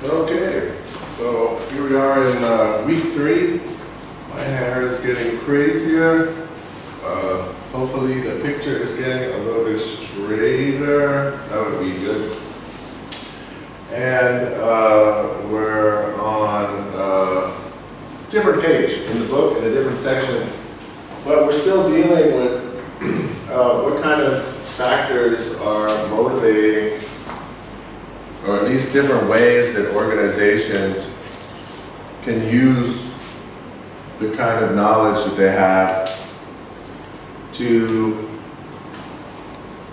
Okay, so here we are in week 3. My hair is getting crazier. Hopefully the picture is getting a little bit straighter. That would be good. And we're on a different page in the book, in a different section. But we're still dealing with what kind of factors are motivating, or at least different ways that organizations can use the kind of knowledge that they have to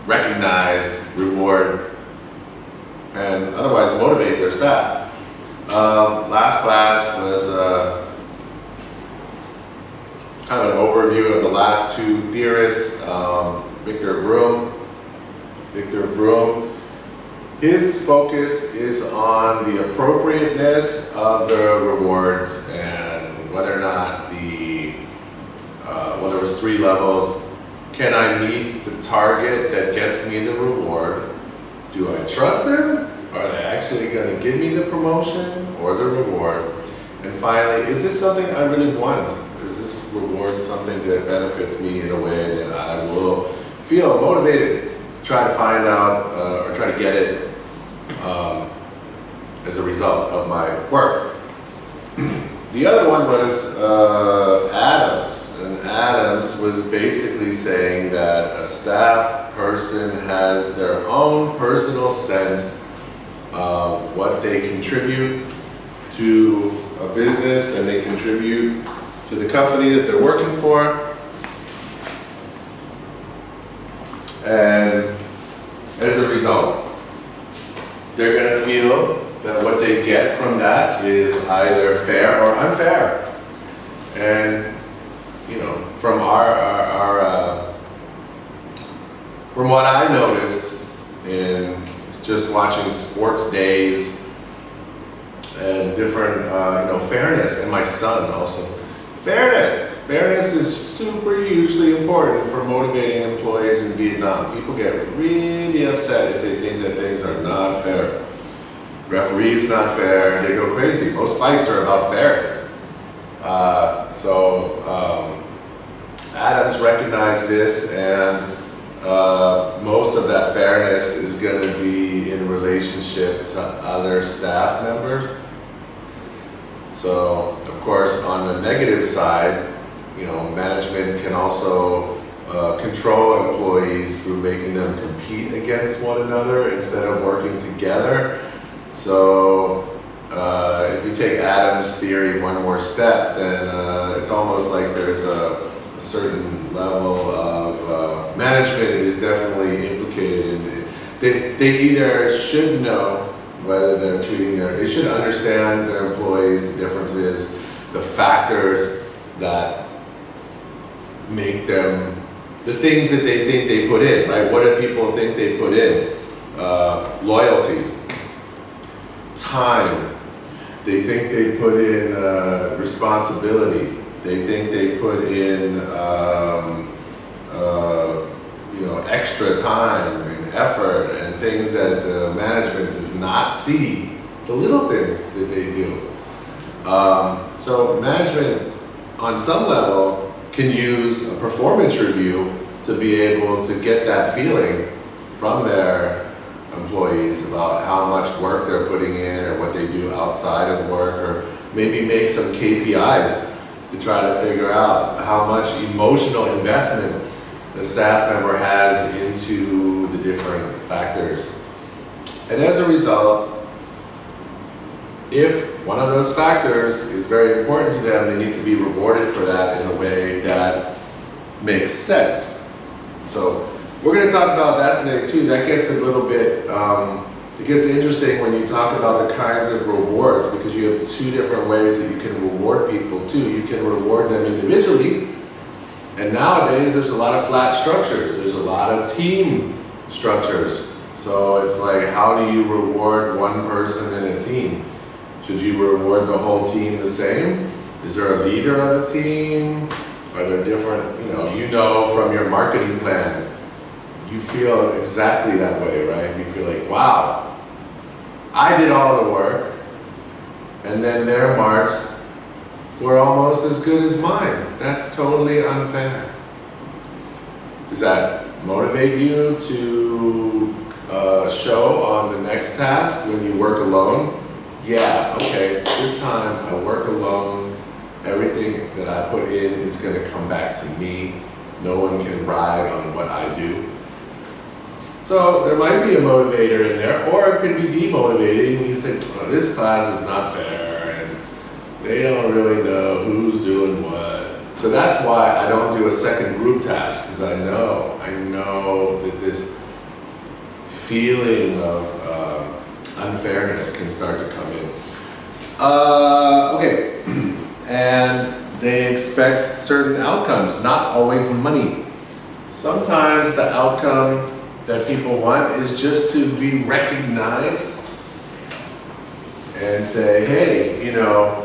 recognize, reward, and otherwise motivate their staff. Last class was kind of an overview of the last 2 theorists, Victor Vroom. His focus is on the appropriateness of the rewards and whether or not well, there was 3 levels. Can I meet the target that gets me the reward? Do I trust them? Are they actually going to give me the promotion or the reward? And finally, is this something I really want? Is this reward something that benefits me in a way that I will feel motivated to try to find out or try to get it as a result of my work? The other one was Adams. And Adams was basically saying that a staff person has their own personal sense of what they contribute to a business and they contribute to the company that they're working for. And as a result, they're going to feel that what they get from that is either fair or unfair. And you know, from from what I noticed in just watching sports days and different, fairness, and my son also. Fairness is super hugely important for motivating employees in Vietnam. People get really upset if they think that things are not fair. Referees not fair, they go crazy. Most fights are about fairness. Adams recognized this, and most of that fairness is going to be in relationship to other staff members. So, of course, on the negative side, management can also control employees through making them compete against one another instead of working together. So, if you take Adams' theory one more step, then it's almost like there's a certain level of management is definitely implicated in it. They either should know whether they're they should understand their employees, the differences, the factors that make them, the things that they think they put in, right? What do people think they put in? Loyalty, time. They think they put in responsibility. They think they put in extra time and effort and things that the management does not see, the little things that they do. So management on some level can use a performance review to be able to get that feeling from their employees about how much work they're putting in or what they do outside of work, or maybe make some KPIs to try to figure out how much emotional investment the staff member has into the different factors. And as a result, if one of those factors is very important to them, they need to be rewarded for that in a way that makes sense. So we're going to talk about that today too. That gets a little bit, it gets interesting when you talk about the kinds of rewards, because you have 2 different ways that you can reward people too. You can reward them individually, and nowadays there's a lot of flat structures. There's a lot of team structures. So it's like, how do you reward one person in a team? Should you reward the whole team the same? Is there a leader of the team? Are there different, from your marketing plan, you feel exactly that way, right? You feel like, wow, I did all the work, and then their marks were almost as good as mine. That's totally unfair. Does that motivate you to show on the next task when you work alone? Yeah, okay, this time I work alone. Everything that I put in is going to come back to me. No one can ride on what I do. So there might be a motivator in there, or it could be demotivating and you say, oh, this class is not fair and they don't really know who's doing what. So that's why I don't do a second group task, because I know that this feeling of unfairness can start to come in. Okay, and they expect certain outcomes, not always money. Sometimes the outcome that people want is just to be recognized and say, hey, you know,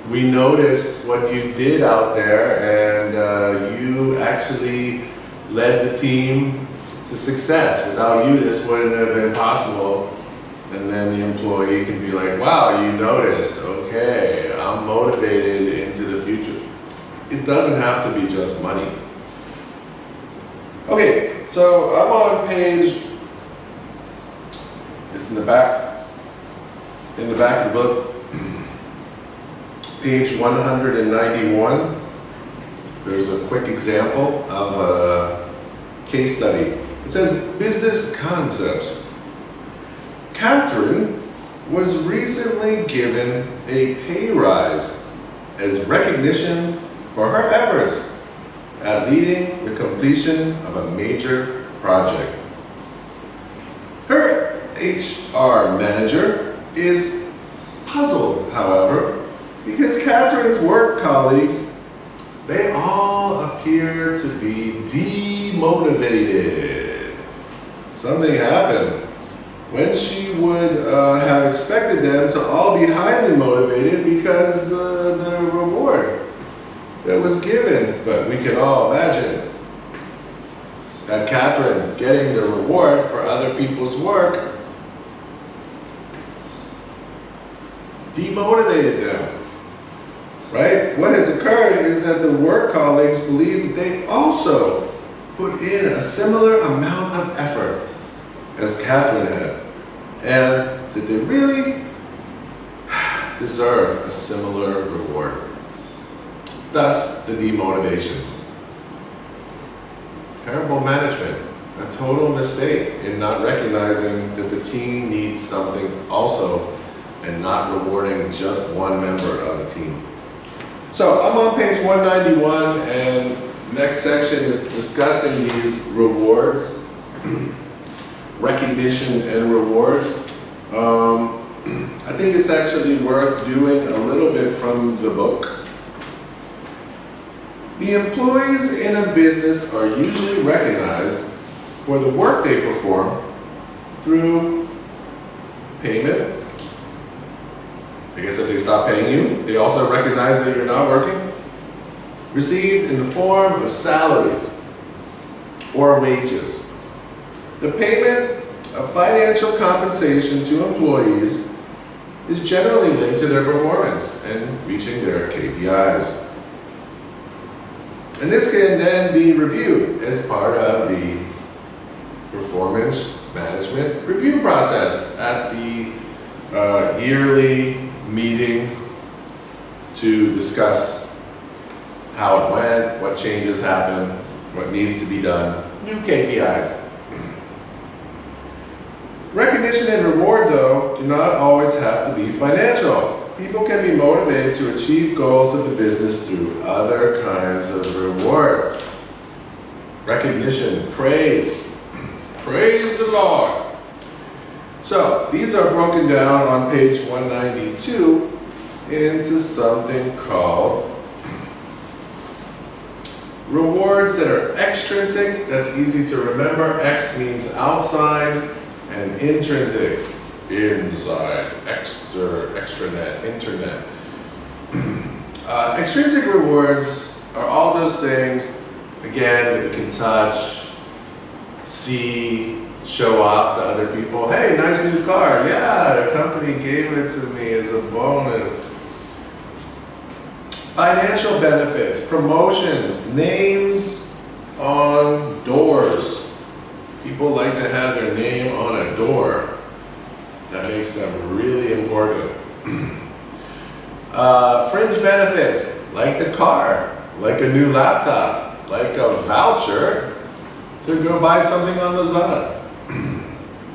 we noticed what you did out there and you actually led the team to success. Without you, this wouldn't have been possible. And then the employee can be like, wow, you noticed, okay, I'm motivated into the future. It doesn't have to be just money. Okay, so I'm on page, it's in the back of the book, page 191. There's a quick example of a case study. It says, business concepts. Catherine was recently given a pay rise as recognition for her efforts at leading the completion of a major project. Her HR manager is puzzled, however, because Catherine's work colleagues, they all appear to be demotivated. Something happened when she would have expected them to all be highly motivated because the reward that was given. But we can all imagine that Catherine getting the reward for other people's work demotivated them, right? What has occurred is that the work colleagues believe that they also put in a similar amount of effort as Catherine had, and that they really deserve a similar reward. Thus, the demotivation. Terrible management, a total mistake in not recognizing that the team needs something also and not rewarding just one member of the team. So I'm on page 191, and next section is discussing these rewards. Recognition and rewards. I think it's actually worth doing a little bit from the book. The employees in a business are usually recognized for the work they perform through payment. I guess if they stop paying you, they also recognize that you're not working. Received in the form of salaries or wages. The payment of financial compensation to employees is generally linked to their performance and reaching their KPIs. And this can then be reviewed as part of the performance management review process at the yearly meeting to discuss how it went, what changes happened, what needs to be done, new KPIs. Recognition and reward, though, do not always have to be financial. People can be motivated to achieve goals of the business through other kinds of rewards. Recognition, praise. Praise the Lord. So, these are broken down on page 192 into something called rewards that are extrinsic. That's easy to remember. X means outside, and intrinsic, inside, extranet, internet. Extrinsic rewards are all those things, again, that we can touch, see, show off to other people. Hey, nice new car. Yeah, the company gave it to me as a bonus. Financial benefits, promotions, names on doors. People like to have their name on a door. That makes them really important. Fringe benefits, like the car, like a new laptop, like a voucher to go buy something on Lazada.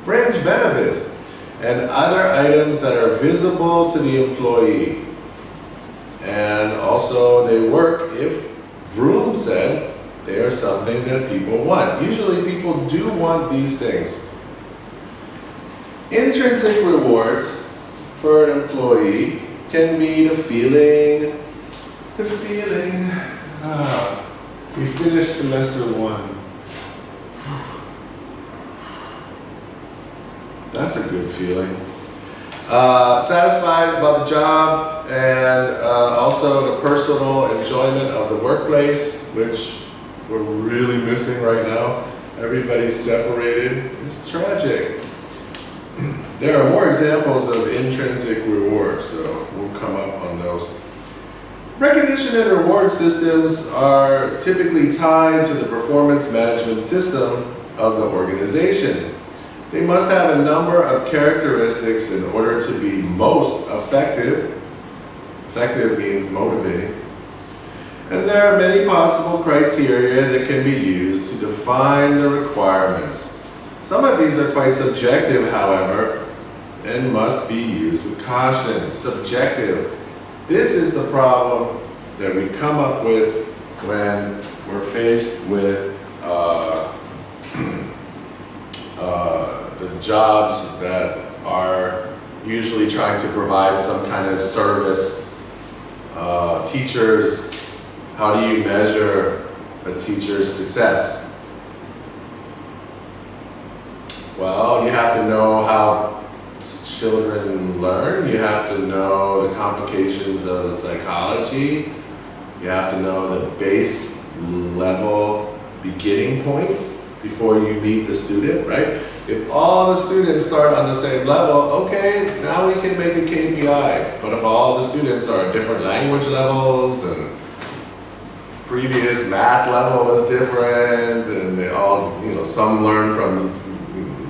Fringe benefits and other items that are visible to the employee. And also they work, if Vroom said, they are something that people want. Usually people do want these things. Intrinsic rewards for an employee can be the feeling, we finished semester 1. That's a good feeling. Satisfied about the job, and also the personal enjoyment of the workplace, which we're really missing right now. Everybody's separated. It's tragic. There are more examples of intrinsic rewards, so we'll come up on those. Recognition and reward systems are typically tied to the performance management system of the organization. They must have a number of characteristics in order to be most effective. Effective means motivating. And there are many possible criteria that can be used to define the requirements. Some of these are quite subjective, however, and must be used with caution. Subjective. This is the problem that we come up with when we're faced with the jobs that are usually trying to provide some kind of service. Teachers, how do you measure a teacher's success? Well, you have to know how children learn. You have to know the complications of psychology. You have to know the base level beginning point before you meet the student, right? If all the students start on the same level, okay, now we can make a KPI. But if all the students are at different language levels and previous math level is different, and they all, some learn from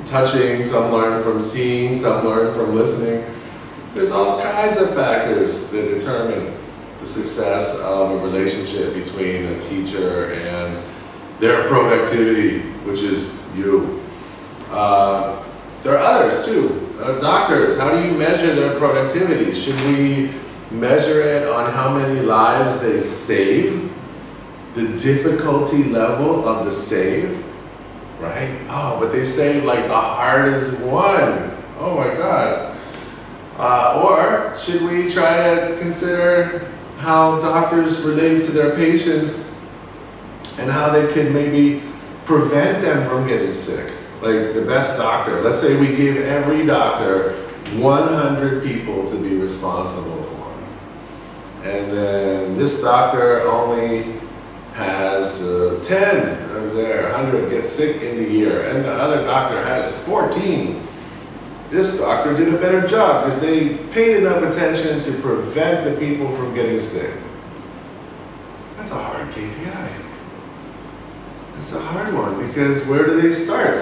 touching, some learn from seeing, some learn from listening. There's all kinds of factors that determine the success of a relationship between a teacher and their productivity, which is you. There are others too. Doctors, how do you measure their productivity? Should we measure it on how many lives they save? The difficulty level of the save, right? Oh, but they save like the hardest one. Oh my God. Or should we try to consider how doctors relate to their patients and how they can maybe prevent them from getting sick? Like the best doctor, let's say we give every doctor 100 people to be responsible for them. And then this doctor only has 10 of their 100 get sick in the year, and the other doctor has 14. This doctor did a better job because they paid enough attention to prevent the people from getting sick. That's a hard KPI. It's a hard one because where do they start?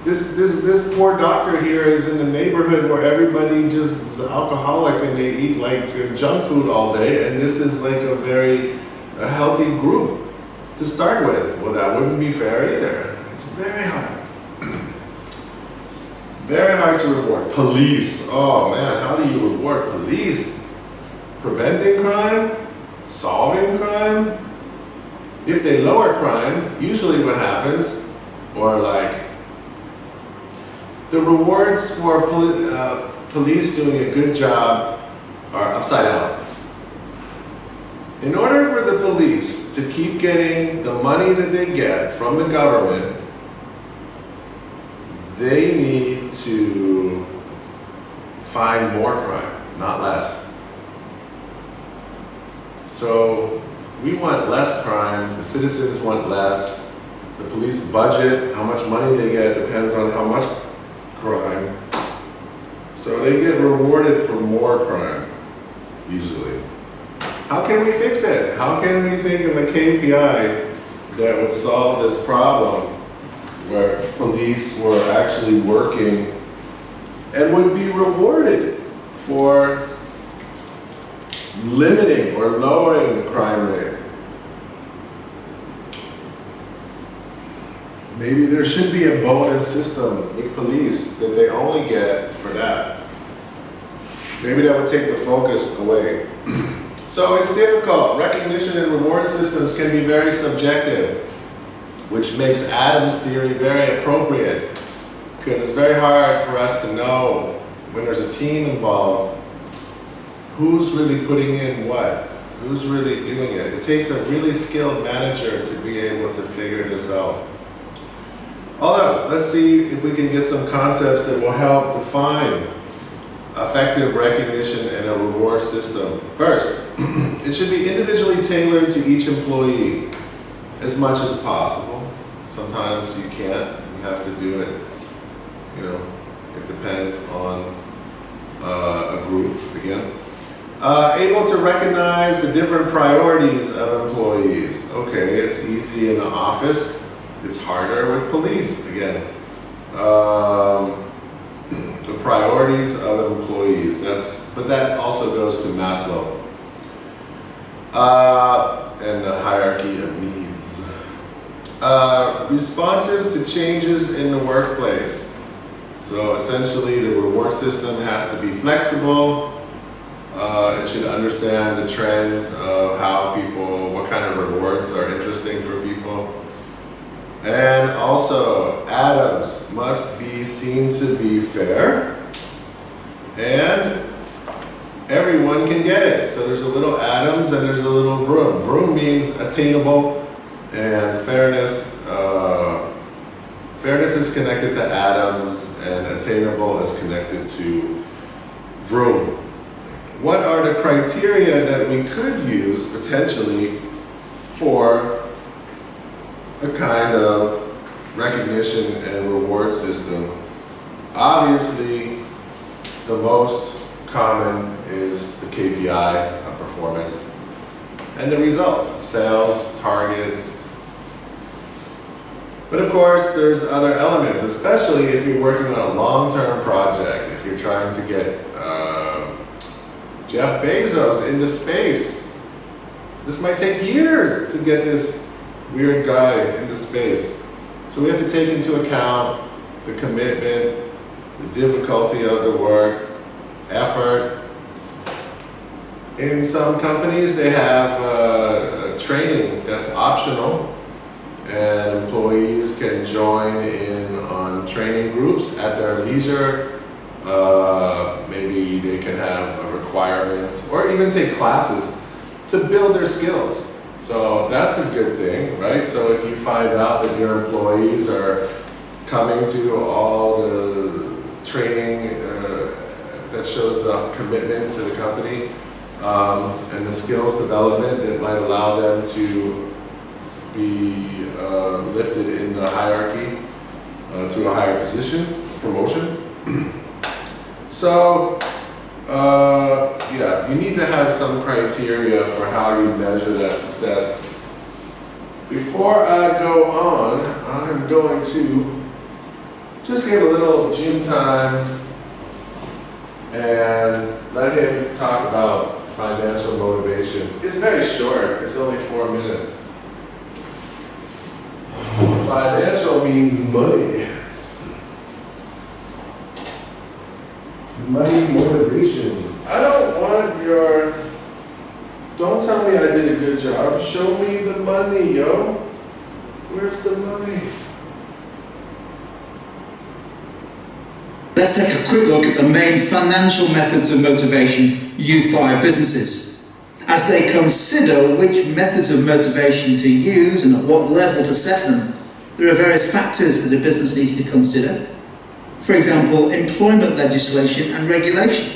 This poor doctor here is in the neighborhood where everybody just is alcoholic and they eat like junk food all day, and this is like a healthy group to start with. Well, that wouldn't be fair either. It's very hard. Very hard to reward. Police. Oh man, how do you reward police? Preventing crime? Solving crime? If they lower crime, usually what happens, or like, the rewards for police doing a good job are upside down. In order for the police to keep getting the money that they get from the government, they need to find more crime, not less. So we want less crime, the citizens want less, The police budget, how much money they get depends on how much crime. So they get rewarded for more crime, usually. How can we fix it? How can we think of a KPI that would solve this problem where police were actually working and would be rewarded for limiting or lowering the crime rate? Maybe there should be a bonus system with police that they only get for that. Maybe that would take the focus away. So it's difficult. Recognition and reward systems can be very subjective, which makes Adam's theory very appropriate, because it's very hard for us to know when there's a team involved who's really putting in what, who's really doing it. It takes a really skilled manager to be able to figure this out. Although, let's see if we can get some concepts that will help define effective recognition and a reward system. First, it should be individually tailored to each employee as much as possible. Sometimes you can't, you have to do it, it depends on a group, again. Able to recognize the different priorities of employees. Okay, it's easy in the office. It's harder with police, again. The priorities of employees, but that also goes to Maslow. And the hierarchy of needs. Responsive to changes in the workplace. So essentially the reward system has to be flexible. It should understand the trends of what kind of rewards are interesting for people. And also, atoms must be seen to be fair, and everyone can get it. So there's a little atoms and there's a little vroom. Vroom means attainable, and fairness is connected to atoms, and attainable is connected to vroom. What are the criteria that we could use potentially for a kind of recognition and reward system? Obviously, the most common is the KPI of performance and the results, sales, targets. But of course, there's other elements, especially if you're working on a long-term project, if you're trying to get Jeff Bezos into space. This might take years to get this weird guy into space. So we have to take into account the commitment, the difficulty of the work, effort. In some companies, they have training that's optional, and employees can join in on training groups at their leisure. Maybe they can have a requirement, or even take classes to build their skills. So that's a good thing, right? So if you find out that your employees are coming to all the training that shows the commitment to the company and the skills development that might allow them to be lifted in the hierarchy to a higher position, promotion. So, you need to have some criteria for how you measure that success. Before I go on, I'm going to just give a little Jim time and let him talk about financial motivation. It's very short, it's only 4 minutes. Financial means money. Money motivation. I don't want don't tell me I did a good job. Show me the money, yo. Where's the money? Let's take a quick look at the main financial methods of motivation used by businesses. As they consider which methods of motivation to use and at what level to set them, there are various factors that a business needs to consider. For example, employment legislation and regulation.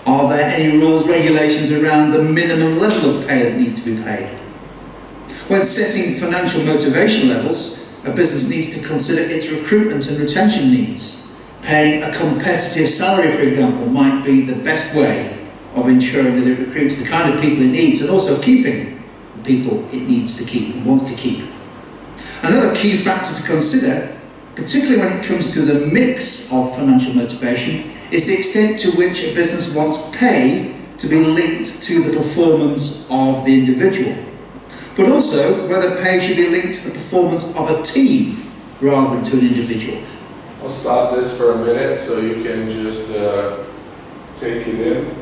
Are there any rules, regulations around the minimum level of pay that needs to be paid? When setting financial motivation levels, a business needs to consider its recruitment and retention needs. Paying a competitive salary, for example, might be the best way of ensuring that it recruits the kind of people it needs, and also keeping the people it needs to keep and wants to keep. Another key factor to consider, particularly when it comes to the mix of financial motivation, is the extent to which a business wants pay to be linked to the performance of the individual, but also whether pay should be linked to the performance of a team rather than to an individual. I'll stop this for a minute so you can just take it in.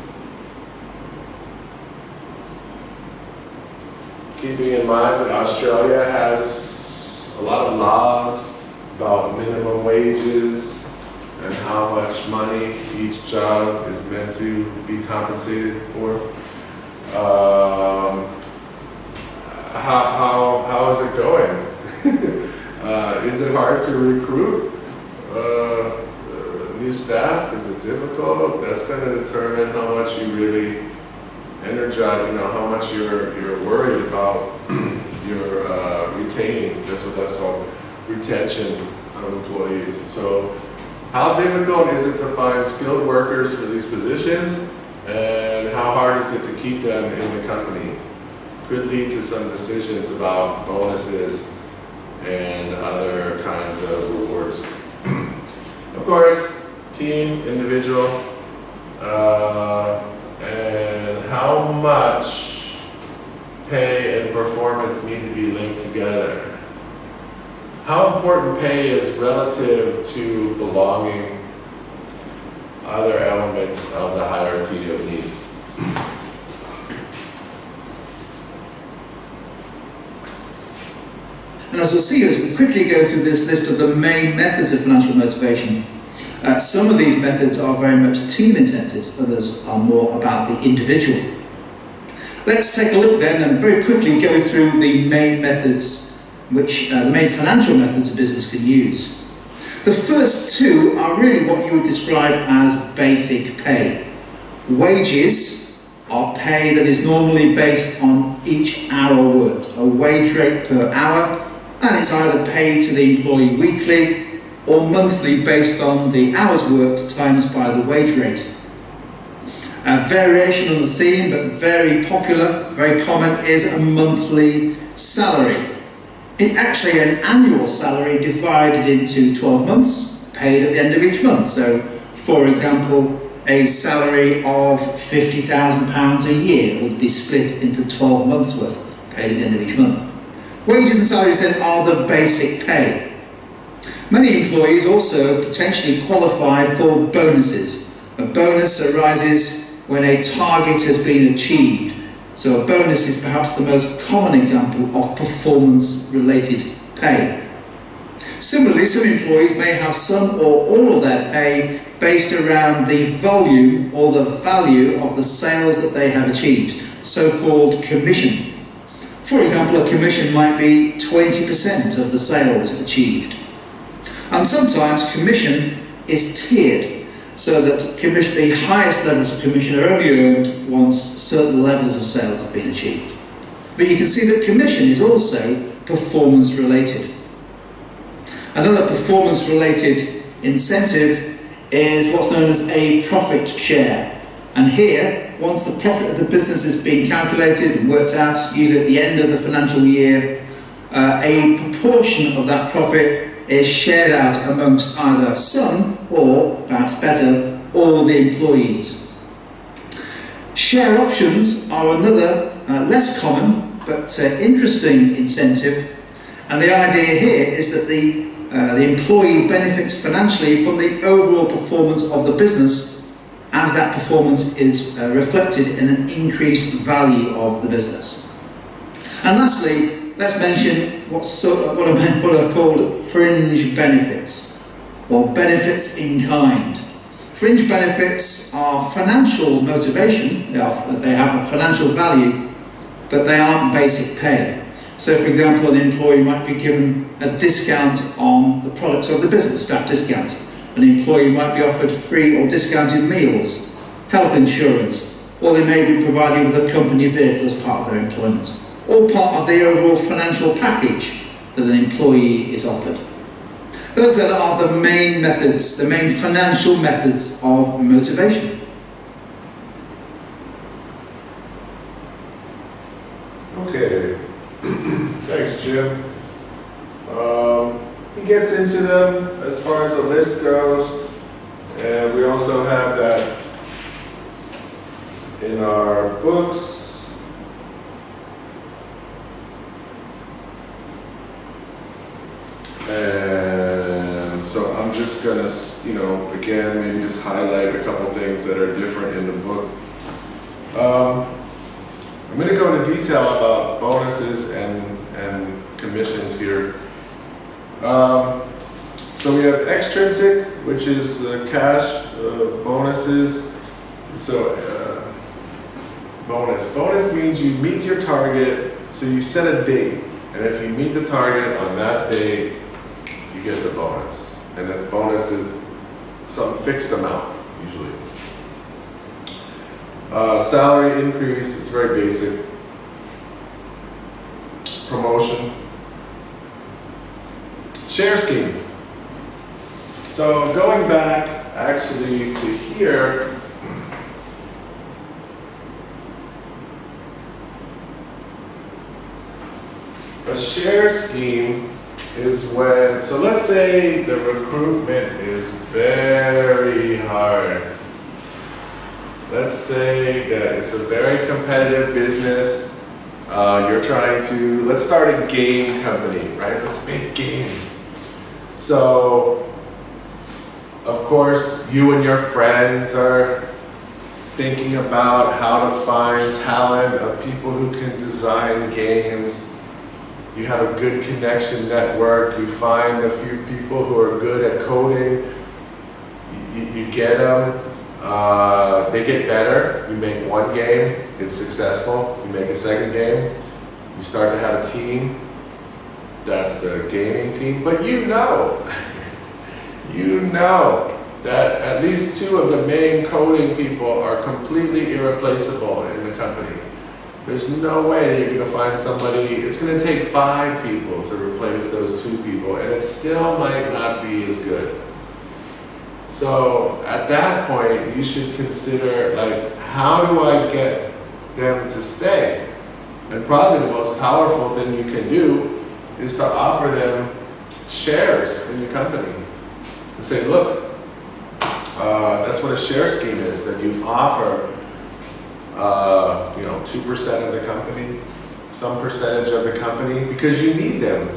Keeping in mind that Australia has a lot of laws about minimum wages and how much money each job is meant to be compensated for. How is it going? Is it hard to recruit new staff? Is it difficult? That's going to determine how much you really energize, how much you're worried about your retaining. That's what that's called, retention of employees. So how difficult is it to find skilled workers for these positions, and how hard is it to keep them in the company? Could lead to some decisions about bonuses and other kinds of rewards. Of course, team, individual, and how much pay and performance need to be linked together. How important pay is relative to belonging, other elements of the hierarchy of needs. And as we'll see as we quickly go through this list of the main methods of financial motivation, some of these methods are very much team incentives, others are more about the individual. Let's take a look then and very quickly go through the main methods the main financial methods a business can use. The first two are really what you would describe as basic pay. Wages are pay that is normally based on each hour worked, a wage rate per hour, and it's either paid to the employee weekly or monthly based on the hours worked times by the wage rate. A variation on the theme, but very popular, very common, is a monthly salary. It's actually an annual salary divided into 12 months, paid at the end of each month. So, for example, a salary of £50,000 a year would be split into 12 months worth, paid at the end of each month. Wages and salaries then are the basic pay. Many employees also potentially qualify for bonuses. A bonus arises when a target has been achieved. So a bonus is perhaps the most common example of performance-related pay. Similarly, some employees may have some or all of their pay based around the volume or the value of the sales that they have achieved, so-called commission. For example, a commission might be 20% of the sales achieved. And sometimes commission is tiered, so that the highest levels of commission are only earned once certain levels of sales have been achieved. But you can see that commission is also performance related. Another performance related incentive is what's known as a profit share. And here, once the profit of the business has been calculated and worked out, usually at the end of the financial year, a proportion of that profit is shared out amongst either some, or perhaps better, all the employees. Share options are another less common but interesting incentive, and the idea here is that the employee benefits financially from the overall performance of the business, as that performance is reflected in an increased value of the business. And lastly, let's mention what are called fringe benefits, or benefits in kind. Fringe benefits are financial motivation, they have a financial value, but they aren't basic pay. So for example, an employee might be given a discount on the products of the business, staff discounts. An employee might be offered free or discounted meals, health insurance, or they may be provided with a company vehicle as part of their employment, all part of the overall financial package that an employee is offered. Those then are the main methods, the main financial methods of motivation. Okay, thanks, Jim. He gets into them as far as the list goes, and we also have that in our books. And so I'm just gonna, again, maybe just highlight a couple things that are different in the book. I'm going to go into detail about bonuses and commissions here. So we have extrinsic, which is cash bonuses. So bonus means you meet your target, so you set a date, and if you meet the target on that date, you get the bonus. And this bonus is some fixed amount, usually. Salary increase is very basic. Promotion. Share scheme. So going back actually to here, a share scheme is when, so let's say the recruitment is very hard. Let's say that it's a very competitive business. You're trying to, let's start a game company, right? Let's make games. So, of course, you and your friends are thinking about how to find talent of people who can design games. You have a good connection network. You find a few people who are good at coding. You get them. They get better. You make one game, it's successful. You make a second game, you start to have a team. That's the gaming team. But you know that at least two of the main coding people are completely irreplaceable in the company. There's no way that you're going to find somebody. It's going to take 5 people to replace those 2 people, and it still might not be as good. So at that point, you should consider, like, how do I get them to stay? And probably the most powerful thing you can do is to offer them shares in the company and say, look, that's what a share scheme is, that you offer 2% of the company, some percentage of the company, because you need them.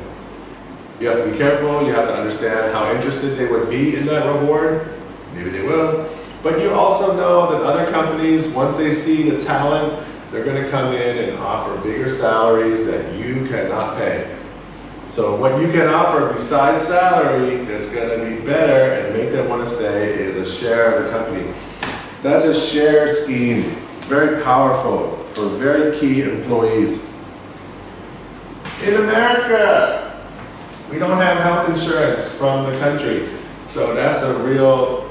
You have to be careful, you have to understand how interested they would be in that reward. Maybe they will. But you also know that other companies, once they see the talent, they're going to come in and offer bigger salaries that you cannot pay. So what you can offer besides salary that's going to be better and make them want to stay is a share of the company. That's a share scheme, very powerful for very key employees. In America, we don't have health insurance from the country. So that's a real,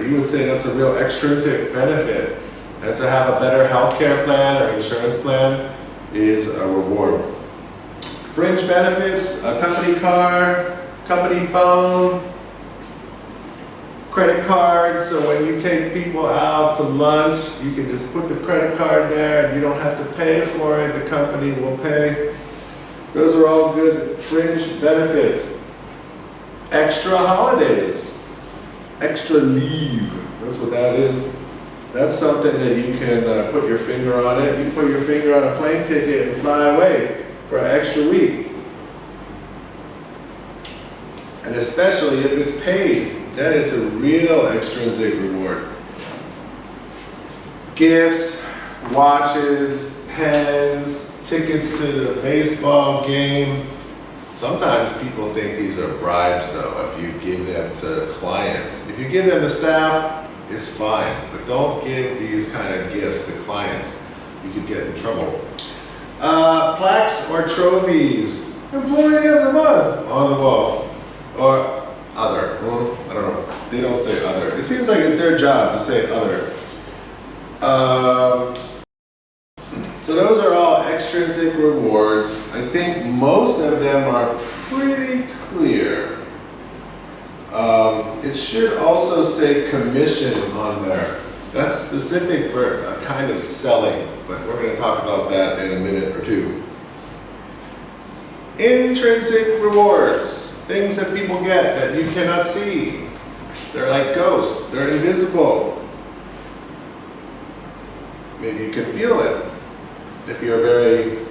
you would say that's a real extrinsic benefit. And to have a better healthcare plan or insurance plan is a reward. Fringe benefits, a company car, company phone, credit card. So when you take people out to lunch, you can just put the credit card there and you don't have to pay for it. The company will pay. Those are all good fringe benefits. Extra holidays, extra leave. That's what that is. That's something that you can put your finger on it. You can put your finger on a plane ticket and fly away for an extra week. And especially if it's paid, that is a real extrinsic reward. Gifts, watches, pens, tickets to the baseball game. Sometimes people think these are bribes though, if you give them to clients. If you give them to staff, it's fine, but don't give these kind of gifts to clients. You could get in trouble. Plaques or trophies. Employee of the month on the wall. Or other. Well, I don't know. They don't say other. It seems like it's their job to say other. So those are all extrinsic rewards. I think most of them are pretty clear. It should also say commission on there. That's specific for a kind of selling, but we're going to talk about that in a minute or two. Intrinsic rewards, things that people get that you cannot see. They're like ghosts, they're invisible. Maybe you can feel it if you're very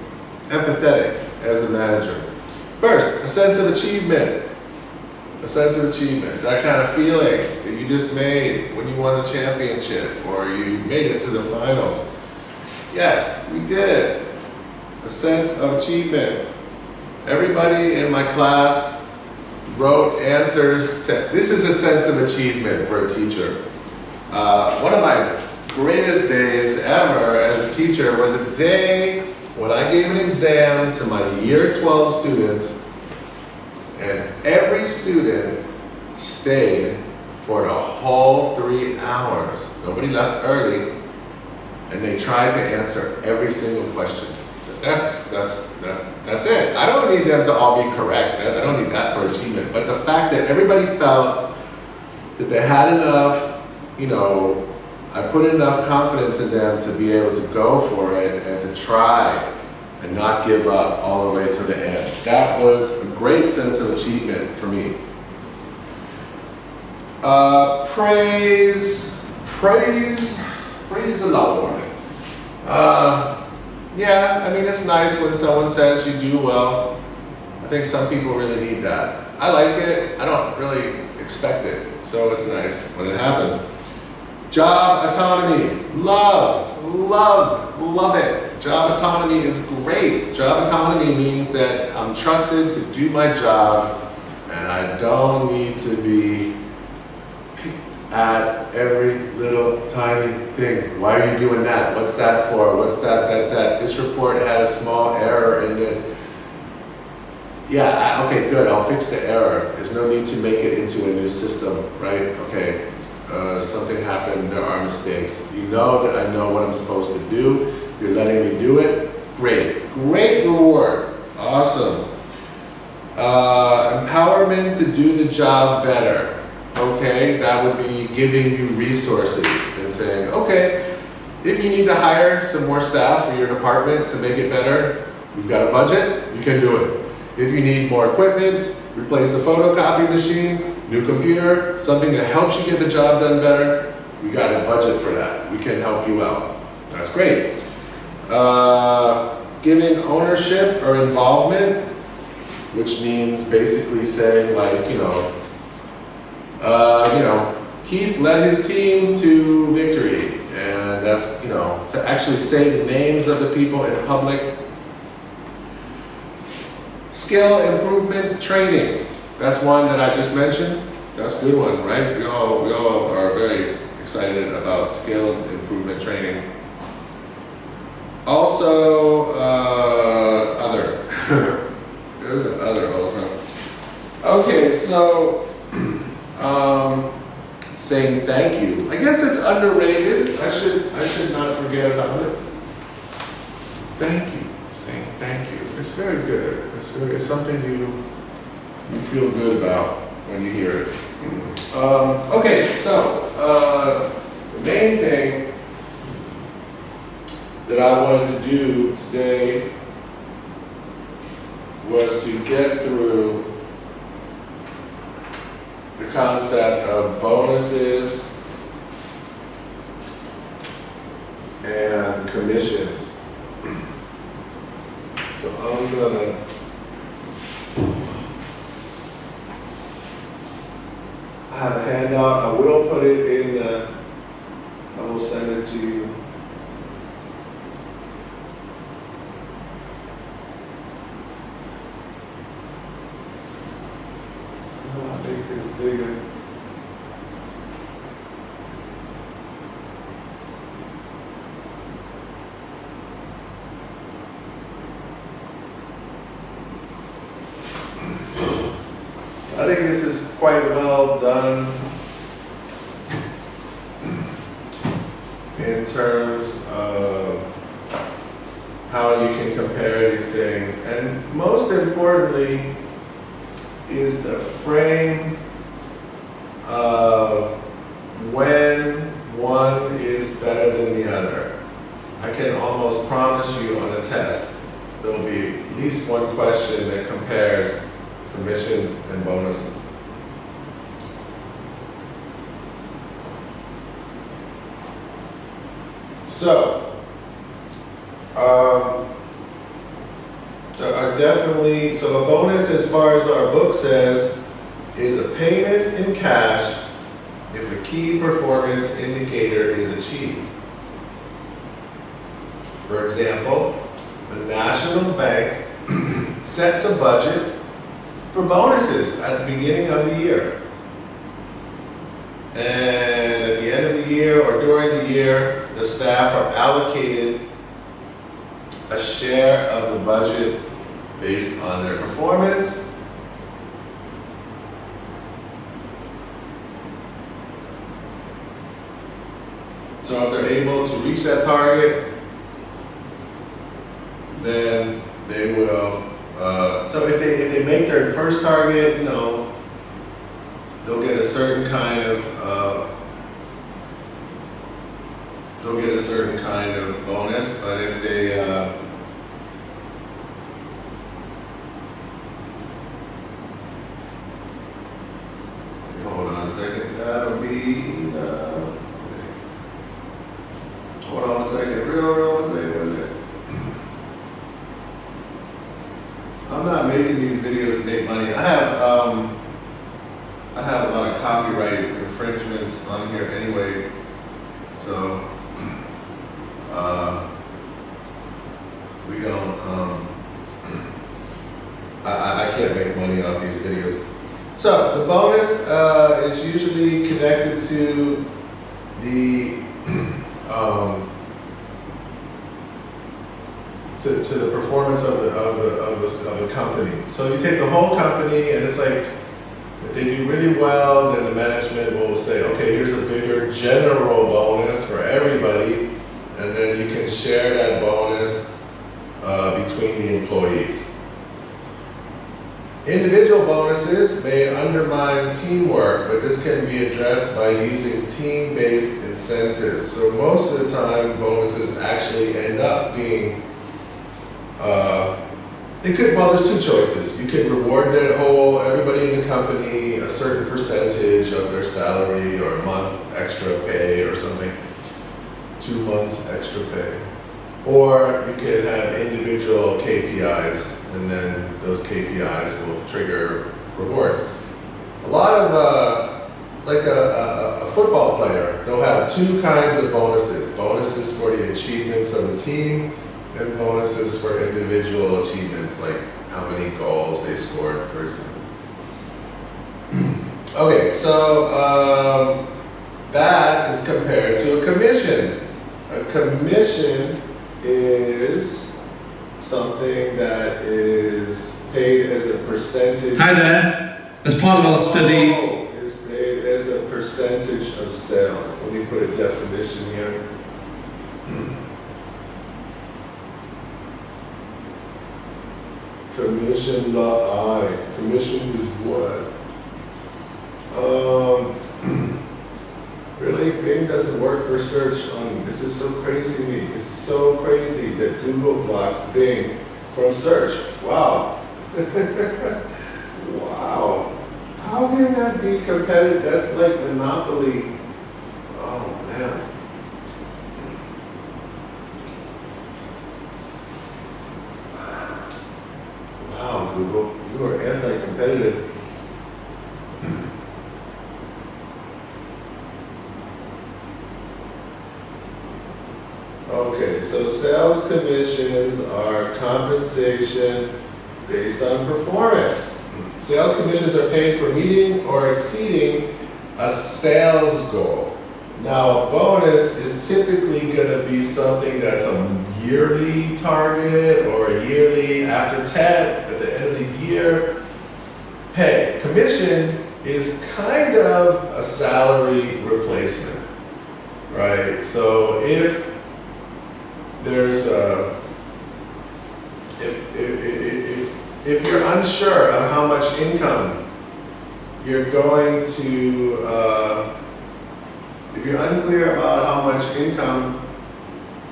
empathetic as a manager. First, a sense of achievement. A sense of achievement, that kind of feeling that you just made when you won the championship or you made it to the finals. Yes, we did it. A sense of achievement. Everybody in my class wrote answers. This is a sense of achievement for a teacher. One of my greatest days ever as a teacher was a day when I gave an exam to my year 12 students, and every student stayed for the whole 3 hours. Nobody left early, and they tried to answer every single question. That's it. I don't need them to all be correct. I don't need that for achievement. But the fact that everybody felt that they had enough, I put enough confidence in them to be able to go for it and to try and not give up all the way to the end. That was a great sense of achievement for me. Praise the Lord. Yeah, I mean, it's nice when someone says you do well. I think some people really need that. I like it. I don't really expect it, so it's nice when it happens. Job autonomy. Love it. Job autonomy is great. Job autonomy means that I'm trusted to do my job and I don't need to be picked at every little tiny thing. Why are you doing that? What's that for? What's that? This report had a small error in it. Yeah, okay, good. I'll fix the error. There's no need to make it into a new system, right? Okay. Something happened, there are mistakes. You know that I know what I'm supposed to do. You're letting me do it. Great reward. Awesome. Empowerment to do the job better. Okay, that would be giving you resources and saying, okay, if you need to hire some more staff for your department to make it better, we've got a budget, you can do it. If you need more equipment, replace the photocopy machine, new computer, something that helps you get the job done better, we got a budget for that. We can help you out. That's great. Giving ownership or involvement, which means basically saying Keith led his team to victory. And that's, to actually say the names of the people in public. Skill improvement training. That's one that I just mentioned. That's a good one, right? We all are very excited about skills improvement training. Also, other. There's an other all the time. Okay, so saying thank you. I guess it's underrated. I should not forget about it. Thank you. Saying thank you. It's very good. It's something you feel good about when you hear it. Okay, so the main thing that I wanted to do today was to get through the concept of bonuses and commissions. So I'm gonna I have a handout. I will put it in I will send it to you. I'll make this bigger. I think this is quite well done in terms of how you can compare these things. And most importantly is the frame of when one is better than the other. I can almost promise you on a test, there'll be at least one question that compares commissions and bonuses. So, there are definitely, so a bonus, as far as our book says, is a payment in cash if a key performance indicator is achieved. For example, the National Bank sets a budget for bonuses at the beginning of the year. And at the end of the year or during the year, the staff are allocated a share of the budget based on their performance. So if they're able to reach that target, then they will, so if they make their first target, they'll get a certain kind of, bonus, but if they, hold on a second, that'll be, hold on a second, real, what is it? I'm not making these videos to make money. I have a lot of copyright infringements on here anyway, so we don't. I can't make money off these videos. So the bonus is usually connected to the to the performance of the company. So you take the whole company, and it's like if they do really well, then the management will say, okay, here's a bigger general bonus for everybody, and then you can share that bonus between the employees. Individual bonuses may undermine teamwork, but this can be addressed by using team-based incentives. So most of the time, bonuses actually end up being there's two choices. You can reward everybody in the company a certain percentage of their salary, or a month extra pay or something, 2 months extra pay. Or you can have individual KPIs, and then those KPIs will trigger rewards. A lot of, like a football player, they'll have two kinds of bonuses. Bonuses for the achievements of the team, and bonuses for individual achievements, like how many goals they scored, for example. Okay, so that is compared to a commission. A commission is something that is paid as a percentage. Hi there. As part of our study, Is paid as a percentage of sales. Let me put a definition here. Commission Commission is what? Really, Bing doesn't work for search on. This is so crazy to me. It's so crazy that Google blocks Bing from search. Wow. Wow. How can that be competitive? That's like monopoly. Oh man. Wow, Google, you are anti-competitive. Okay, so sales commissions are compensation based on performance. Sales commissions are paid for meeting or exceeding a sales goal. Now, a bonus is typically going to be something that's a yearly target or a yearly after 10 at the end of the year pay. Commission is kind of a salary replacement, right? So if there's if you're unsure of how much income you're going to, if you're unclear about how much income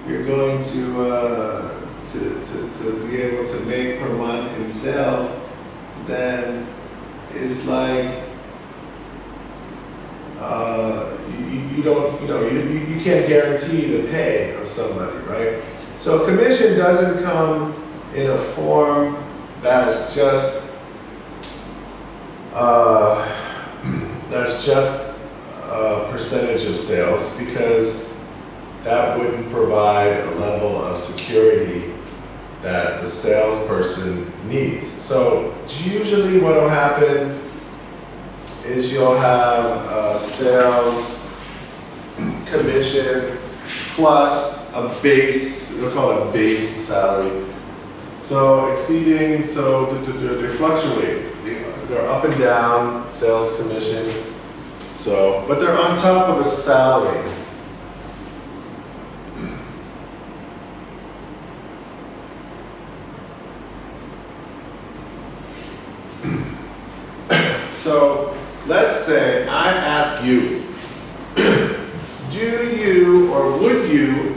you're going to be able to make per month in sales, then it's like you can't guarantee the pay of somebody, right? So commission doesn't come in a form that's just a percentage of sales, because that wouldn't provide a level of security that the salesperson needs. So usually what will happen is you'll have a sales commission plus a base, they'll call it a base salary. So they fluctuate. They're up and down, sales commissions. So, but they're on top of a salary. So let's say I ask you, do you or would you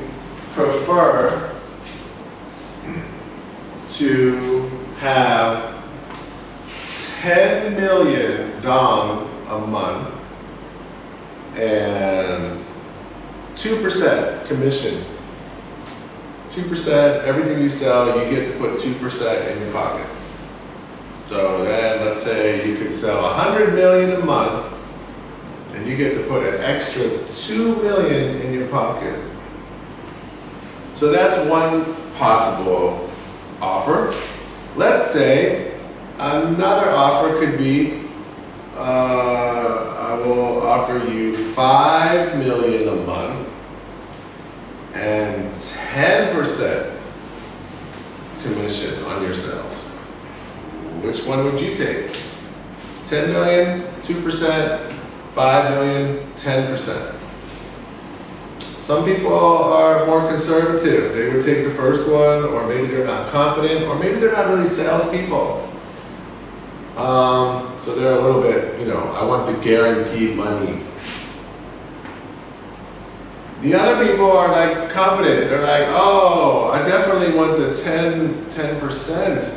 prefer to have 10 million dong a month and 2% commission? 2%, everything you sell, you get to put 2% in your pocket. So then let's say you could sell 100 million a month and you get to put an extra 2 million in your pocket. So that's one possible offer. Let's say another offer could be, I will offer you 5 million a month and 10% commission on your sales. Which one would you take? 10 million, 2%, 5 million, 10%. Some people are more conservative. They would take the first one, or maybe they're not confident, or maybe they're not really salespeople. So they're a little bit, I want the guaranteed money. The other people are like confident. They're like, oh, I definitely want the 10%.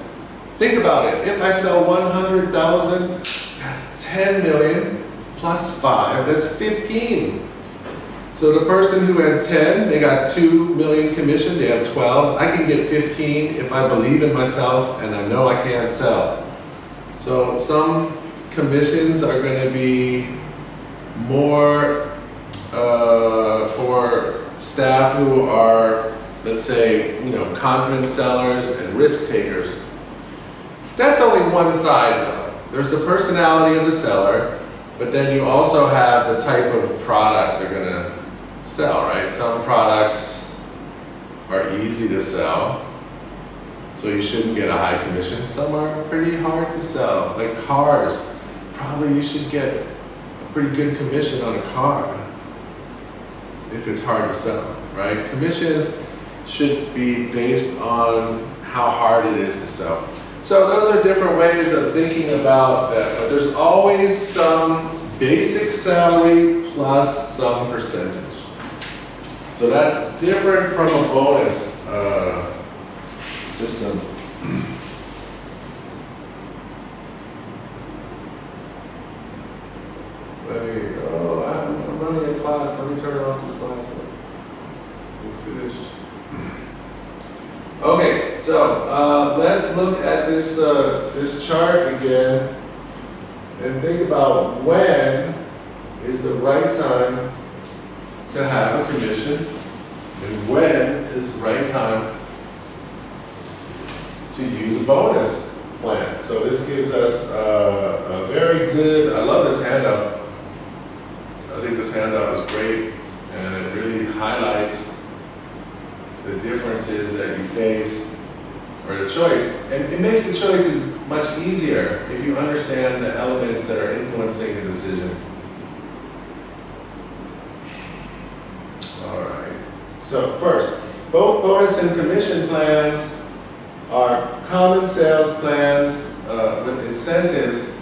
Think about it. If I sell 100,000, that's 10 million plus 5, that's 15. So the person who had 10, they got 2 million commission, they have 12. I can get 15 if I believe in myself and I know I can sell. So some commissions are going to be more for staff who are, let's say, confident sellers and risk takers. That's only one side though. There's the personality of the seller, but then you also have the type of product they're gonna sell, right? Some products are easy to sell, so you shouldn't get a high commission. Some are pretty hard to sell, like cars. Probably you should get a pretty good commission on a car if it's hard to sell, right? Commissions should be based on how hard it is to sell. So those are different ways of thinking about that, but there's always some basic salary plus some percentage. So that's different from a bonus system. I'm running a class, let me turn off this class. We're finished. Okay, so let's look at this this chart again and think about when is the right time to have a commission and when is the right time to use a bonus plan. So this gives us a very good, I love this handout. I think this handout is great and it really highlights the differences that you face or the choice. And it makes the choices much easier if you understand the elements that are influencing the decision. All right. So first, both bonus and commission plans are common sales plans with incentives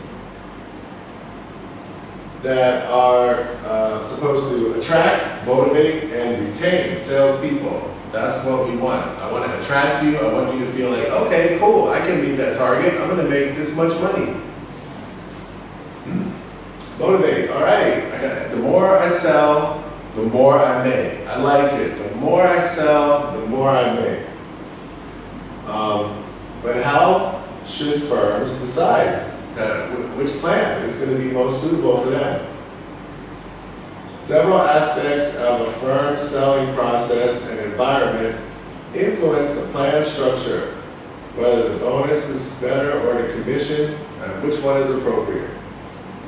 that are supposed to attract, motivate, and retain salespeople. That's what we want. I want to attract you. I want you to feel like, okay, cool, I can meet that target. I'm going to make this much money. Motivate. All right. The more I sell, the more I make. I like it. The more I sell, the more I make. But how should firms decide which plan is going to be most suitable for them? Several aspects of a firm's selling process and environment influence the plan structure, whether the bonus is better or the commission, and which one is appropriate.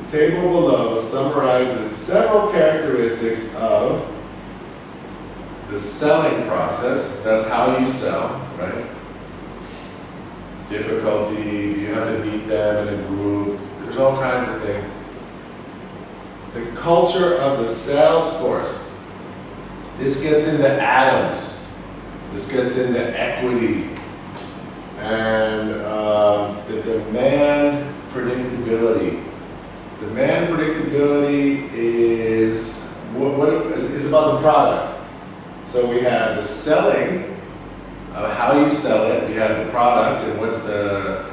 The table below summarizes several characteristics of the selling process. That's how you sell, right? Difficulty, do you have to meet them in a group? There's all kinds of things. The culture of the sales force. This gets into atoms. This gets into equity. And the demand predictability. Demand predictability is what is about the product. So we have the selling, of how you sell it. We have the product and what's the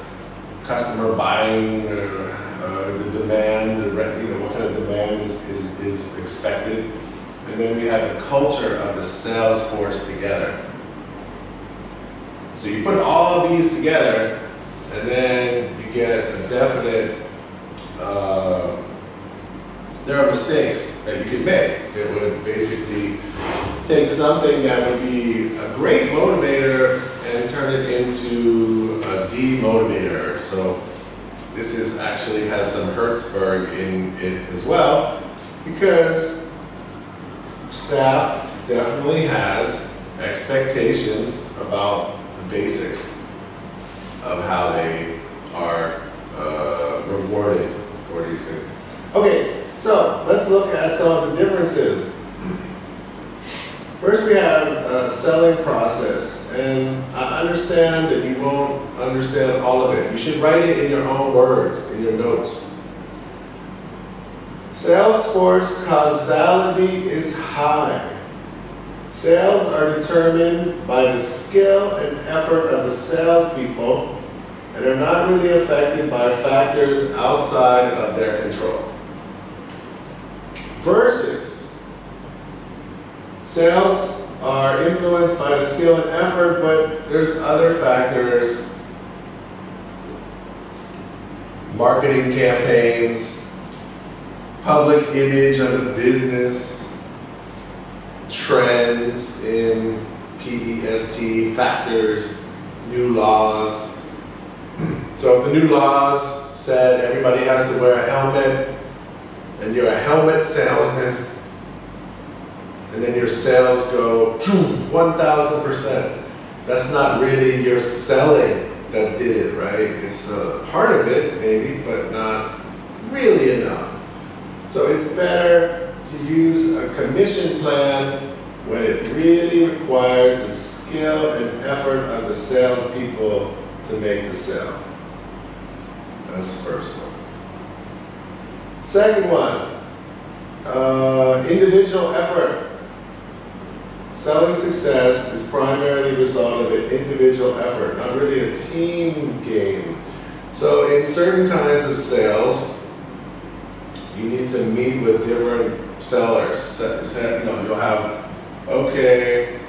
customer buying, the demand, what kind of demand is expected. And then we have the culture of the sales force together. So you put all of these together, and then you get a definite, there are mistakes that you could make. It would basically take something that would be a great motivator and turn it into a demotivator. So this is actually has some Hertzberg in it as well, because staff definitely has expectations about the basics of how they are rewarded for these things. Okay, so let's look at some of the differences. First, we have a selling process, and I understand that you won't understand all of it. You should write it in your own words, in your notes. Sales force causality is high. Sales are determined by the skill and effort of the salespeople and are not really affected by factors outside of their control. Versus, sales are influenced by the skill and effort, but there's other factors. Marketing campaigns, public image of the business, trends in PEST, factors, new laws. So if the new laws said everybody has to wear a helmet, and you're a helmet salesman, and then your sales go 1,000%. That's not really your selling that did it, right? It's a part of it, maybe, but not really enough. So it's better to use a commission plan when it really requires the skill and effort of the salespeople to make the sale. That's the first one. Second one, individual effort. Selling success is primarily the result of an individual effort, not really a team game. So in certain kinds of sales, you need to meet with different sellers. You'll have, okay,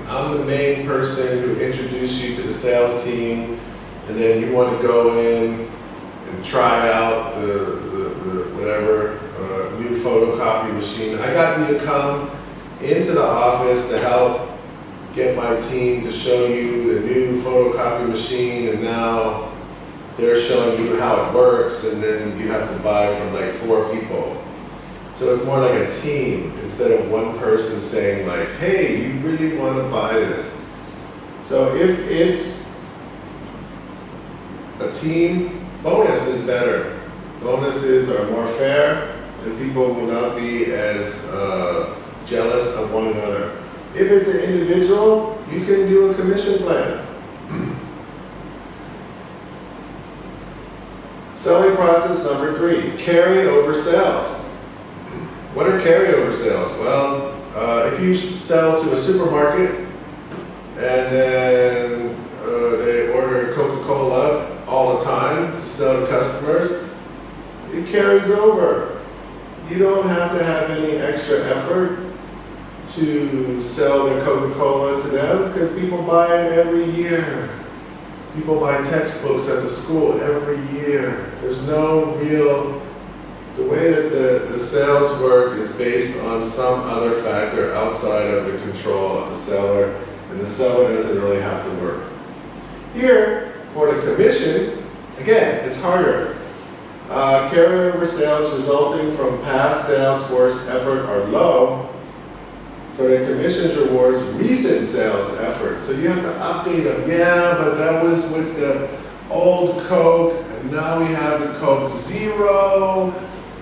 I'm the main person who introduced you to the sales team, and then you want to go in and try out the whatever new photocopy machine. I got you to come into the office to help get my team to show you the new photocopy machine, and now they're showing you how it works, and then you have to buy from like 4 people. So it's more like a team instead of one person saying like, hey, you really want to buy this. So if it's a team, bonus is better. Bonuses are more fair, and people will not be as jealous of one another. If it's an individual, you can do a commission plan. is number 3, carryover sales. What are carryover sales? Well, if you sell to a supermarket and then they order Coca-Cola all the time to sell to customers, it carries over. You don't have to have any extra effort to sell the Coca-Cola to them because people buy it every year. People buy textbooks at the school every year. There's no real, the way that the sales work is based on some other factor outside of the control of the seller, and the seller doesn't really have to work. Here, for the commission, again, it's harder. Carryover sales resulting from past sales force effort are low, so the commissions rewards recent sales efforts. So you have to update them. Yeah, but that was with the old Coke, and now we have the Coke Zero,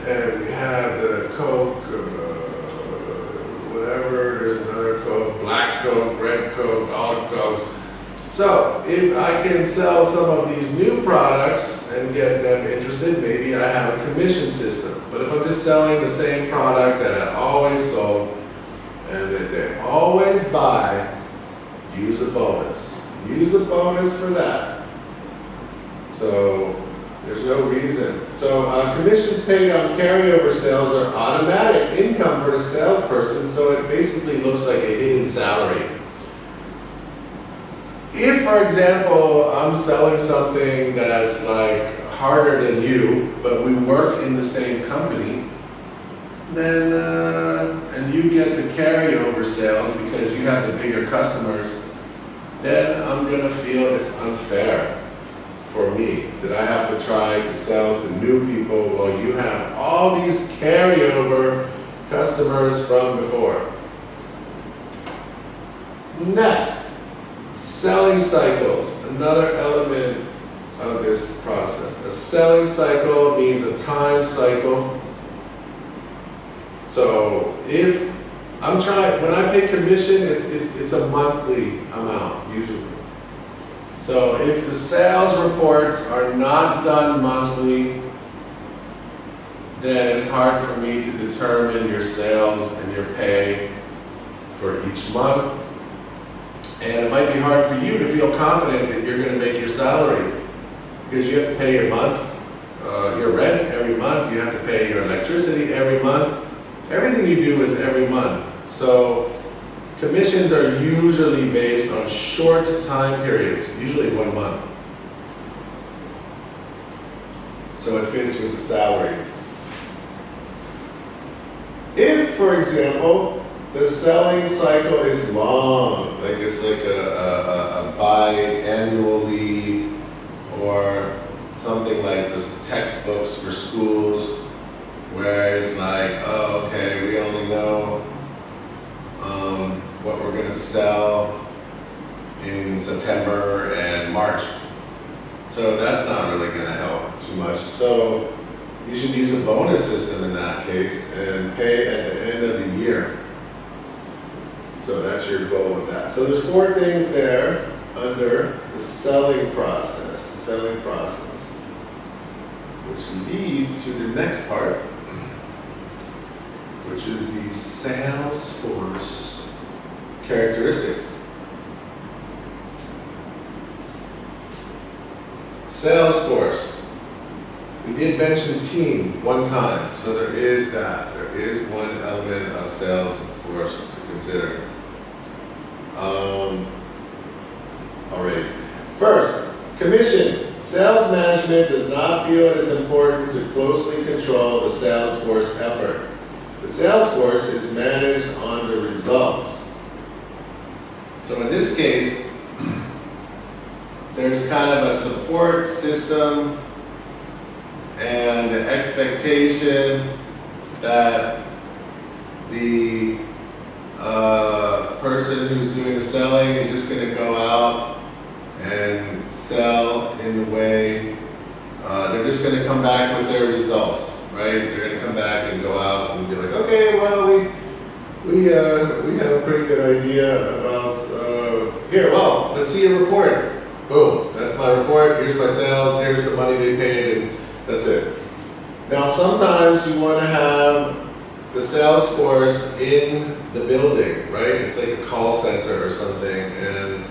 and we have the Coke, whatever, there's another Coke, black Coke, red Coke, all Cokes. So if I can sell some of these new products and get them interested, maybe I have a commission system. But if I'm just selling the same product that I always sold, and that they always buy, use a bonus. Use a bonus for that. So there's no reason. So commissions paid on carryover sales are automatic income for the salesperson, so it basically looks like a hidden salary. If, for example, I'm selling something that's like harder than you, but we work in the same company, then and you get the carryover sales because you have the bigger customers, then I'm gonna feel it's unfair for me that I have to try to sell to new people while you have all these carryover customers from before. Next, selling cycles, another element of this process. A selling cycle means a time cycle. So if I'm trying, when I pay commission, it's a monthly amount usually. So if the sales reports are not done monthly, then it's hard for me to determine your sales and your pay for each month. And it might be hard for you to feel confident that you're going to make your salary because you have to pay your rent every month, you have to pay your electricity every month. Everything you do is every month. So commissions are usually based on short time periods, usually 1 month. So it fits with the salary. If, for example, the selling cycle is long, like it's like a biannually or something like the textbooks for schools, where it's like, oh, okay, we only know what we're gonna sell in September and March. So that's not really gonna help too much. So you should use a bonus system in that case and pay at the end of the year. So that's your goal with that. So there's 4 things there under the selling process, which leads to the next part, which is the sales force characteristics. Sales force. We did mention team one time, so there is that. There is one element of sales force to consider. Alright. First, commission. Sales management does not feel it is important to closely control the sales force effort. The sales force is managed on the results. So in this case, there's kind of a support system and an expectation that the person who's doing the selling is just going to go out and sell in the way, they're just going to come back with their results, right? They're going to come back and go out and be like, okay, well, we have a pretty good idea about, here, well, let's see a report. Boom, that's my report, here's my sales, here's the money they paid, and that's it. Now, sometimes you want to have the sales force in the building, right? It's like a call center or something, and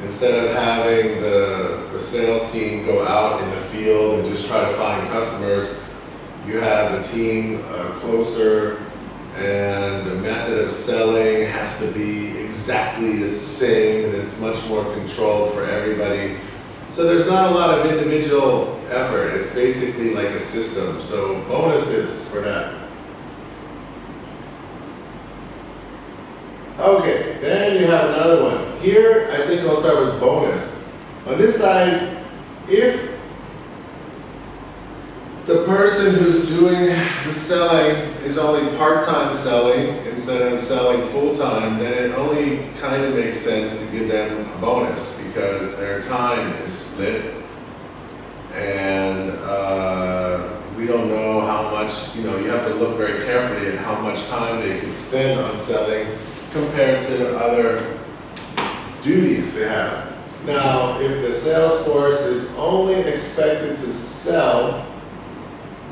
instead of having the sales team go out in the field and just try to find customers, you have the team closer, and the method of selling has to be exactly the same, and it's much more controlled for everybody. So there's not a lot of individual effort. It's basically like a system. So bonuses for that. Okay, then you have another one. Here, I think I'll start with bonus. On this side, if the person who's doing the selling is only part-time selling instead of selling full-time, then it only kind of makes sense to give them a bonus because their time is split, and we don't know how much, you have to look very carefully at how much time they can spend on selling compared to other duties they have. Now, if the sales force is only expected to sell,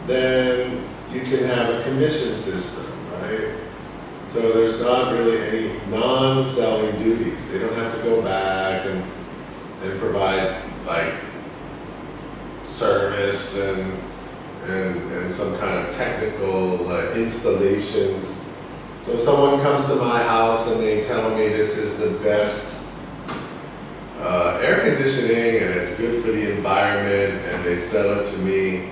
then you can have a commission system, right? So there's not really any non-selling duties. They don't have to go back and provide like service and some kind of technical installations. So if someone comes to my house and they tell me this is the best air conditioning and it's good for the environment, and they sell it to me,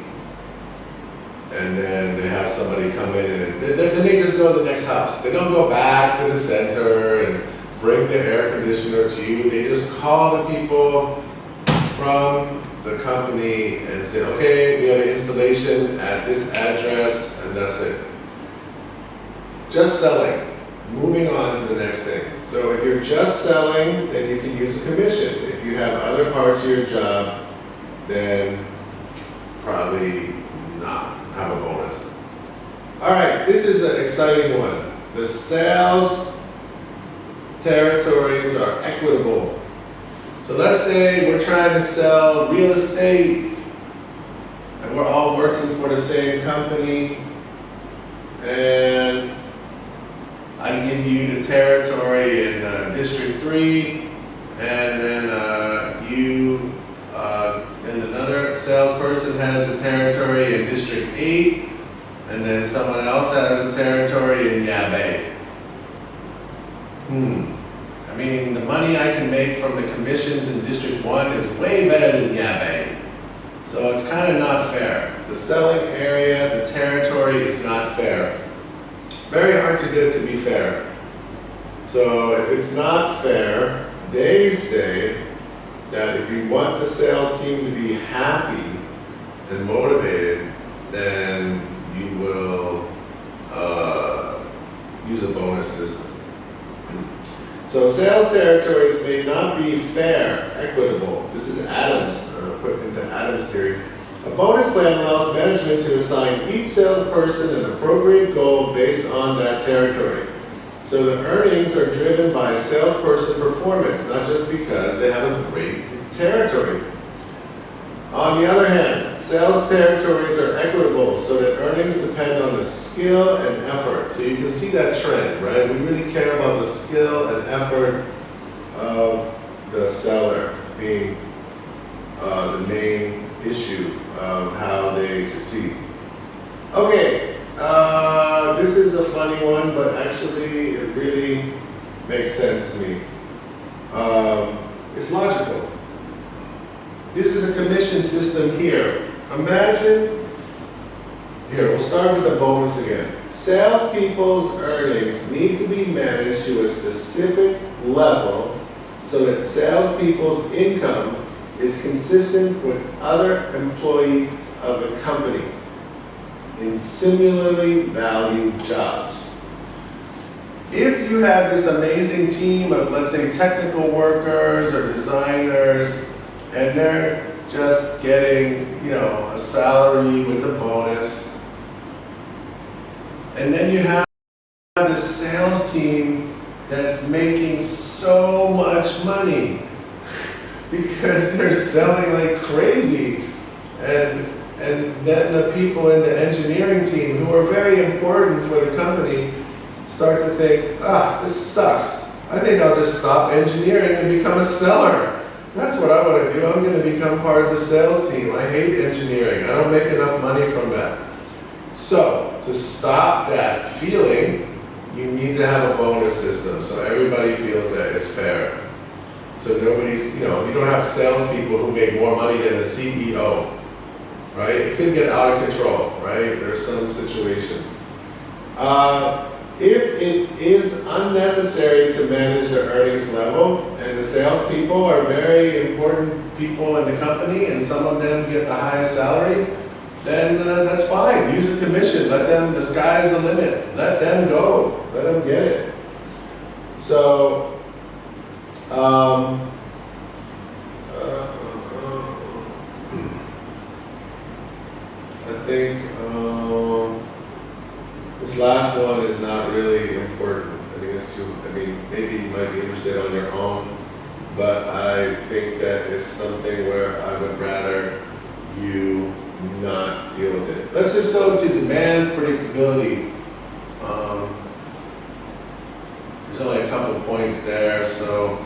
and then they have somebody come in and then they just go to the next house. They don't go back to the center and bring the air conditioner to you. They just call the people from the company and say, okay, we have an installation at this address, and that's it. Just selling. Moving on to the next thing. So if you're just selling, then you can use a commission. If you have other parts of your job, then probably not have a bonus. All right, this is an exciting one. The sales territories are equitable. So let's say we're trying to sell real estate and we're all working for the same company, and I give you the territory in District 3, and then you and another salesperson has the territory in District 8, and then someone else has the territory in Yabe. I mean, the money I can make from the commissions in District 1 is way better than Yabe. So it's kind of not fair. The selling area, the territory is not fair. Very hard to get it to be fair. So if it's not fair, they say that if you want the sales team to be happy and motivated, then you will use a bonus system. So sales territories may not be fair, equitable. This is Adams, put into Adams' theory. A bonus plan allows management to assign each salesperson an appropriate goal based on that territory. So the earnings are driven by salesperson performance, not just because they have a great territory. On the other hand, sales territories are equitable so that earnings depend on the skill and effort. So you can see that trend, right? We really care about the skill and effort of the seller being the main issue of how they succeed. Okay, this is a funny one, but actually it really makes sense to me. It's logical. This is a commission system here. Imagine, here, we'll start with the bonus again. Salespeople's earnings need to be managed to a specific level so that salespeople's income is consistent with other employees of the company in similarly valued jobs. If you have this amazing team of, let's say, technical workers or designers, and they're just getting, a salary with a bonus, and then you have the sales team that's making so much money because they're selling like crazy, and and then the people in the engineering team who are very important for the company start to think, this sucks. I think I'll just stop engineering and become a seller. That's what I want to do. I'm going to become part of the sales team. I hate engineering. I don't make enough money from that. So, to stop that feeling, you need to have a bonus system so everybody feels that it's fair. So nobody's, you don't have salespeople who make more money than a CEO, right? It could get out of control, right? There's some situations. If it is unnecessary to manage the earnings level, and the salespeople are very important people in the company, and some of them get the highest salary, then that's fine. Use a commission. Let them, the sky's the limit. Let them go. Let them get it. So, I think this last one is not really important. I think it's maybe you might be interested on your own, but I think that is something where I would rather you not deal with it. Let's just go to demand predictability. There's only a couple points there, so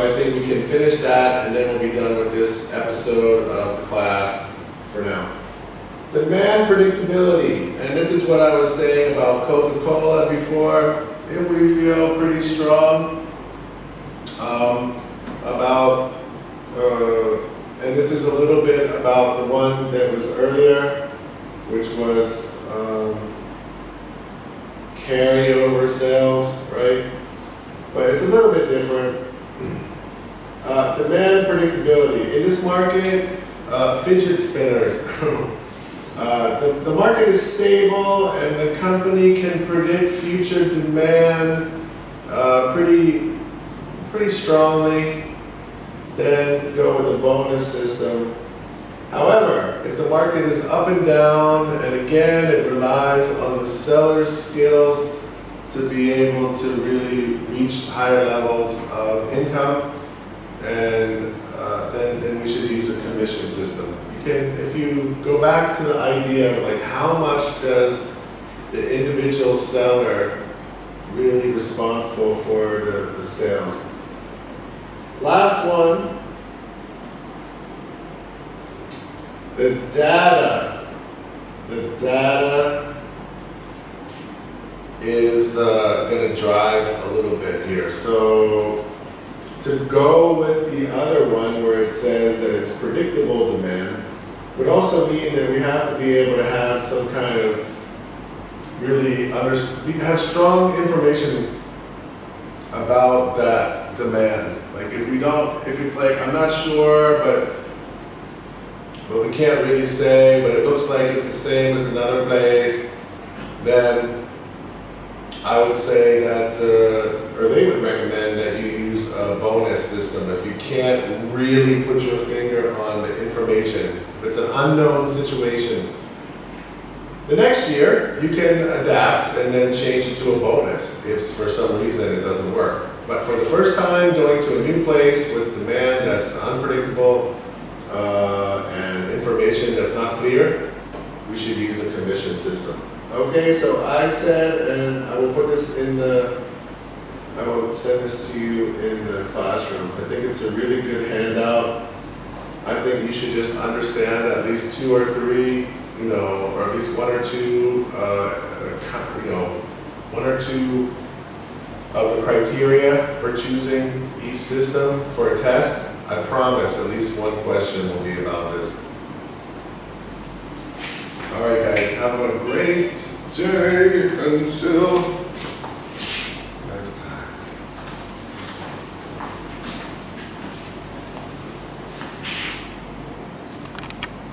I think we can finish that, and then we'll be done with this episode of the class for now. Demand predictability, and this is what I was saying about Coca-Cola before. If we feel pretty strong about, and this is a little bit about the one that was earlier, which was carryover sales, right? But it's a little bit different. Demand predictability. In this market, fidget spinners. The market is stable and the company can predict future demand pretty strongly, then go with a bonus system. However, if the market is up and down, and again, it relies on the seller's skills to be able to really reach higher levels of income, and then we should use a commission system. If you go back to the idea of like how much does the individual seller really responsible for the sales. Last one, the data. The data is going to drive a little bit here. So to go with the other one where it says that it's predictable demand would also mean that we have to be able to have some kind of have strong information about that demand. Like if it's like, I'm not sure, but we can't really say, but it looks like it's the same as another place, then I would say that, or they would recommend that you use a bonus system if you can't really put your finger on the information. If it's an unknown situation. The next year, you can adapt and then change it to a bonus if for some reason it doesn't work. But for the first time, going to a new place with demand that's unpredictable and information that's not clear, we should use a commission system. Okay, so I said, and I will put this I will send this to you in the classroom. I think it's a really good handout. I think you should just understand at least 2 or 3, or at least 1 or 2, 1 or 2 of the criteria for choosing each system for a test. I promise at least one question will be about this. All right, guys, have a great day until